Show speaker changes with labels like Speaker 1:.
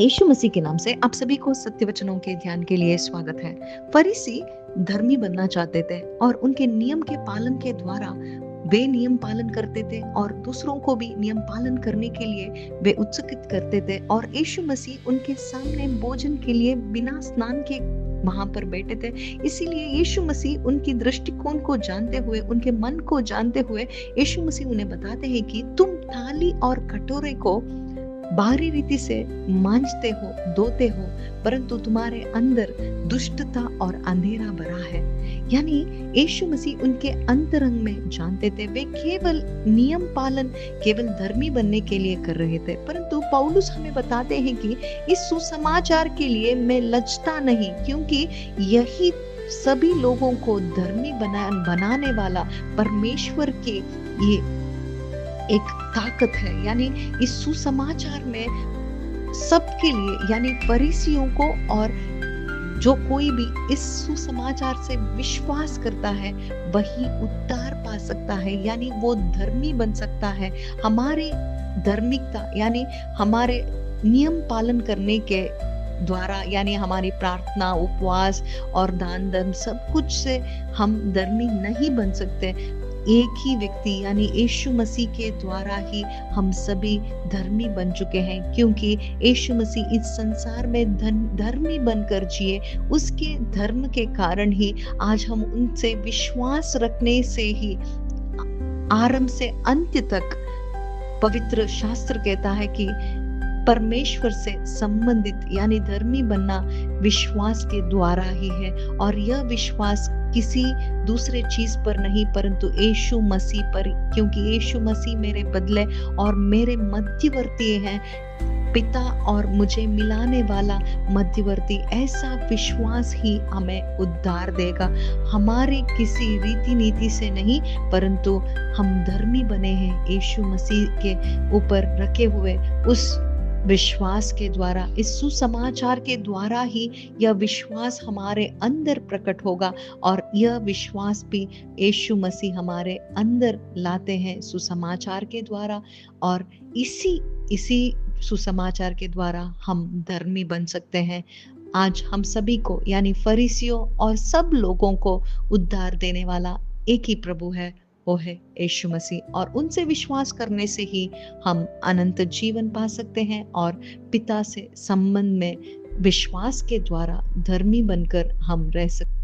Speaker 1: यीशु मसीह के नाम से आप सभी को सत्य वचनों के ध्यान के लिए स्वागत है। फरीसी धर्मी बनना चाहते थे और उनके नियम के पालन के द्वारा वे नियम पालन करते थे और दूसरों को भी नियम पालन करने के लिए वे उत्सुकित करते थे। और यीशु मसीह उनके सामने भोजन के लिए बिना स्नान के वहां पर बैठे थे। इसीलिए यीशु मसीह उनकी दृष्टिकोण को जानते हुए, उनके मन को जानते हुए यीशु मसीह उन्हें बताते हैं कि तुम थाली और कटोरे को बाहरी रीति से मांजते हो, धोते हो, परंतु तुम्हारे अंदर दुष्टता और अंधेरा भरा है। यानी यीशु मसीह उनके अंतरंग में जानते थे। वे केवल नियम पालन, केवल धर्मी बनने के लिए कर रहे थे, परंतु पौलुस हमें बताते हैं कि इस सुसमाचार के लिए मैं लज्जता नहीं, क्योंकि यही सभी लोगों को धर्मी बनाने वाला परमेश्वर के ये एक ताकत है। यानी इस सुसमाचार में सबके लिए, यानी फरीसियों को और जो कोई भी इस सुसमाचार से विश्वास करता है वही उद्धार पा सकता है, यानी वो धर्मी बन सकता है। हमारी धार्मिकता यानी हमारे नियम पालन करने के द्वारा, यानी हमारी प्रार्थना, उपवास और दान धर्म सब कुछ से हम धर्मी नहीं बन सकते। एक ही व्यक्ति यानी यीशु मसीह के द्वारा ही हम सभी धर्मी बन चुके हैं, क्योंकि यीशु मसीह इस संसार में धर्मी बनकर जिए। उसके धर्म के कारण ही आज हम उनसे विश्वास रखने से ही आरंभ से अंत तक पवित्र शास्त्र कहता है कि परमेश्वर से संबंधित यानी धर्मी बनना विश्वास के द्वारा ही है। और यह विश्वास किसी दूसरे चीज पर नहीं परंतु यीशु मसीह पर, क्योंकि यीशु मसीह मेरे बदले और मेरे मध्यवर्ती हैं, पिता और मुझे मिलाने वाला मध्यवर्ती। ऐसा विश्वास ही हमें उद्धार देगा, हमारे किसी रीति नीति से नहीं, परंतु हम धर्मी बने हैं यीशु मसीह के ऊपर रखे हुए उस विश्वास के द्वारा। इस सुसमाचार के द्वारा ही यह विश्वास हमारे अंदर प्रकट होगा और यह विश्वास भी यीशु मसीह हमारे अंदर लाते हैं सुसमाचार के द्वारा। और इसी सुसमाचार के द्वारा हम धर्मी बन सकते हैं। आज हम सभी को यानी फरीसियों और सब लोगों को उद्धार देने वाला एक ही प्रभु है, वो है यीशु मसीह। और उनसे विश्वास करने से ही हम अनंत जीवन पा सकते हैं और पिता से संबंध में विश्वास के द्वारा धर्मी बनकर हम रह सकते हैं।